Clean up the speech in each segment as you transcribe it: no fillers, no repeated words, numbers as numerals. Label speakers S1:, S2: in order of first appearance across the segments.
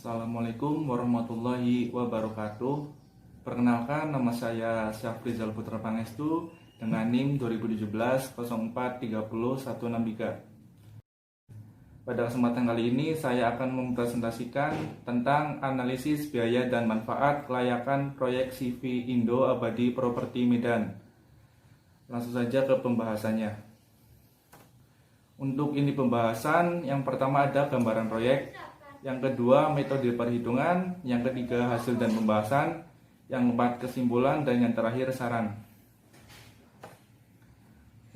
S1: Assalamualaikum warahmatullahi wabarakatuh. Perkenalkan, nama saya Syafrizal Putra Pangestu dengan NIM 2017-04-30-163. Pada kesempatan kali ini saya akan mempresentasikan tentang analisis biaya dan manfaat kelayakan proyek CV Indo Abadi Properti Medan. Langsung saja ke pembahasannya. Untuk ini pembahasan, yang pertama ada gambaran proyek, yang kedua metode perhitungan, yang ketiga hasil dan pembahasan, yang keempat kesimpulan, dan yang terakhir saran.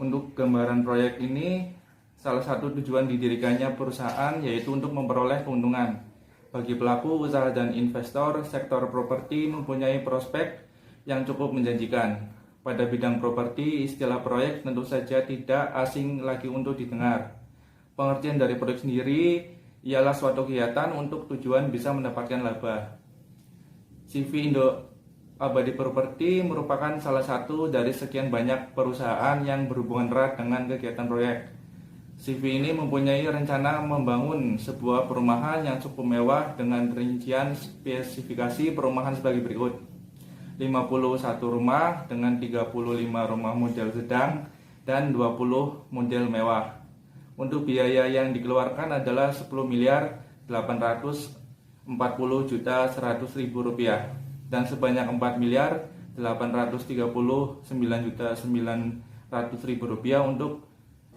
S1: Untuk gambaran proyek ini, salah satu tujuan didirikannya perusahaan yaitu untuk memperoleh keuntungan. Bagi pelaku usaha dan investor, sektor properti mempunyai prospek yang cukup menjanjikan. Pada bidang properti, istilah proyek tentu saja tidak asing lagi untuk didengar. Pengertian dari proyek sendiri ialah suatu kegiatan untuk tujuan bisa mendapatkan laba. CV Indo Abadi Properti merupakan salah satu dari sekian banyak perusahaan yang berhubungan erat dengan kegiatan proyek. CV ini mempunyai rencana membangun sebuah perumahan yang cukup mewah dengan rincian spesifikasi perumahan sebagai berikut: 51 rumah dengan 35 rumah model sedang dan 20 model mewah. Untuk biaya yang dikeluarkan adalah 10.840.100.000 rupiah dan sebanyak 4.839.900.000 rupiah untuk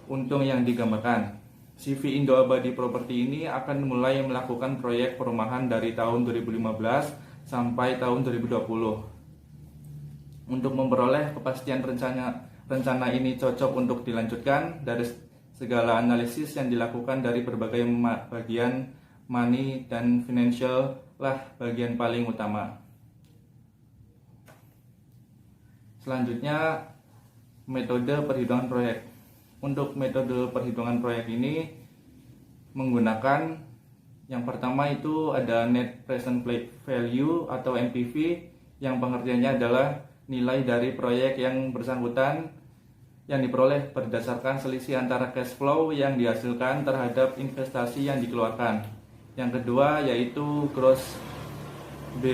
S1: untung yang digambarkan. CV Indo Abadi Properti ini akan mulai melakukan proyek perumahan dari tahun 2015 sampai tahun 2020. Untuk memperoleh kepastian rencana ini cocok untuk dilanjutkan, dari segala analisis yang dilakukan dari berbagai bagian, money dan financial lah bagian paling utama. Selanjutnya, metode perhitungan proyek. Untuk metode perhitungan proyek ini menggunakan yang pertama itu ada net present value atau NPV, yang pengertiannya adalah nilai dari proyek yang bersangkutan yang diperoleh berdasarkan selisih antara cash flow yang dihasilkan terhadap investasi yang dikeluarkan. Yang kedua yaitu gross B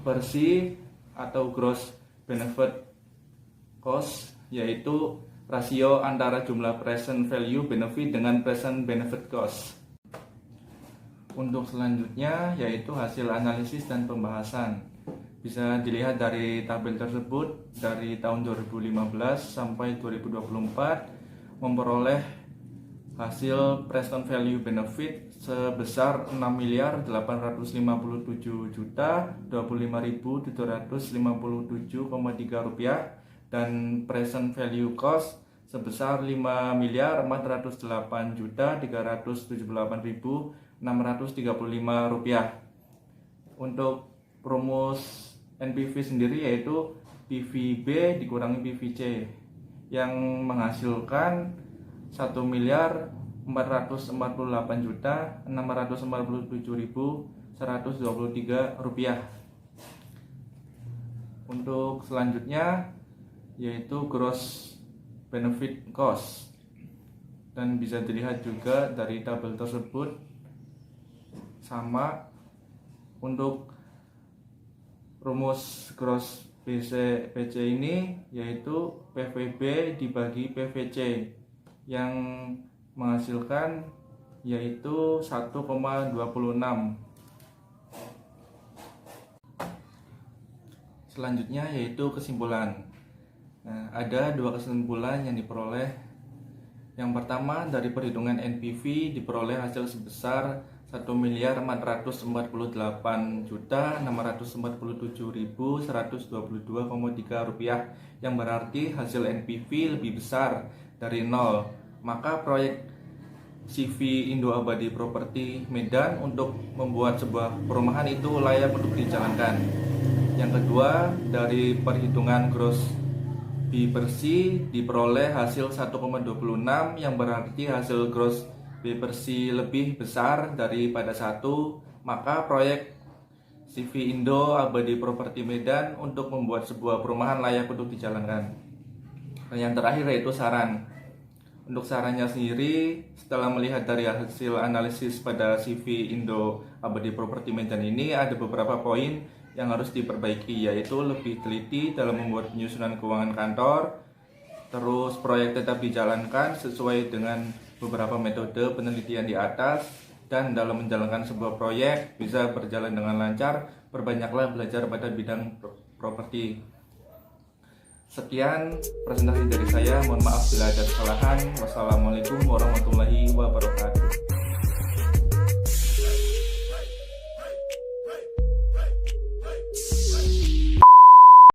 S1: per C atau gross benefit cost, yaitu rasio antara jumlah present value benefit dengan present benefit cost. Untuk selanjutnya yaitu hasil analisis dan pembahasan. Bisa dilihat dari tabel tersebut, dari tahun 2015 sampai 2024 memperoleh hasil present value benefit sebesar 6.825.025.757,3 rupiah dan present value cost sebesar 5.408.378.635 rupiah. Untuk rumus NPV sendiri yaitu PVB dikurangi PVC yang menghasilkan 1.448.647.123 rupiah. Untuk selanjutnya yaitu gross benefit cost, dan bisa dilihat juga dari tabel tersebut sama. Untuk rumus gross PC ini yaitu PVB dibagi PVC yang menghasilkan yaitu 1,26. Selanjutnya yaitu kesimpulan. Nah, ada dua kesimpulan yang diperoleh. Yang pertama, dari perhitungan NPV diperoleh hasil sebesar 1.448.647.122,3 rupiah, yang berarti hasil NPV lebih besar dari 0. Maka proyek CV Indo Abadi Properti Medan untuk membuat sebuah perumahan itu layak untuk dijalankan. Yang kedua, dari perhitungan gross B per C diperoleh hasil 1,26, yang berarti hasil gross B per C lebih besar daripada 1, maka proyek CV Indo Abadi Properti Medan untuk membuat sebuah perumahan layak untuk dijalankan. Dan yang terakhir yaitu saran. Untuk sarannya sendiri, setelah melihat dari hasil analisis pada CV Indo Abadi Properti Medan ini, ada beberapa poin yang harus diperbaiki, yaitu lebih teliti dalam membuat penyusunan keuangan kantor, terus proyek tetap dijalankan sesuai dengan beberapa metode penelitian di atas, dan dalam menjalankan sebuah proyek bisa berjalan dengan lancar, perbanyaklah belajar pada bidang properti. Sekian presentasi dari saya, mohon maaf bila ada kesalahan. Wassalamualaikum warahmatullahi wabarakatuh.